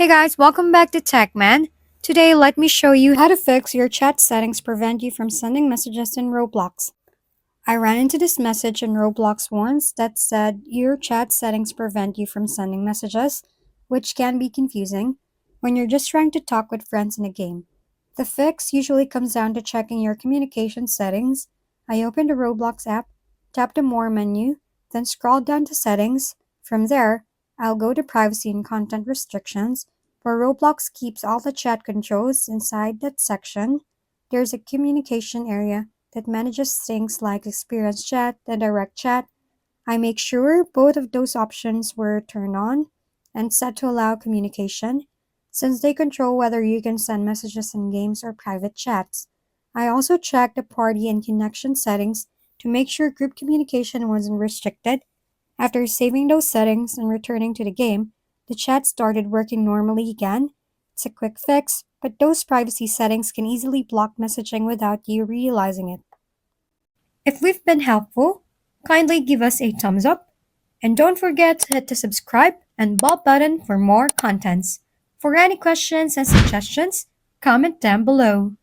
Hey guys, welcome back to TechMan. Today, let me show you how to fix your chat settings prevent you from sending messages in Roblox. I ran into this message in Roblox once that said your chat settings prevent you from sending messages, which can be confusing when you're just trying to talk with friends in a game. The fix usually comes down to checking your communication settings. I opened the Roblox app, tap the More menu, then scroll down to Settings. From there, I'll go to Privacy and Content Restrictions, where Roblox keeps all the chat controls inside that section. There's a communication area that manages things like experience chat and direct chat. I make sure both of those options were turned on and set to allow communication, since they control whether you can send messages in games or private chats. I also checked the party and connection settings to make sure group communication wasn't restricted. After saving those settings and returning to the game, the chat started working normally again. It's a quick fix, but those privacy settings can easily block messaging without you realizing it. If we've been helpful, kindly give us a thumbs up and don't forget to hit the subscribe and bell button for more contents. For any questions and suggestions, comment down below.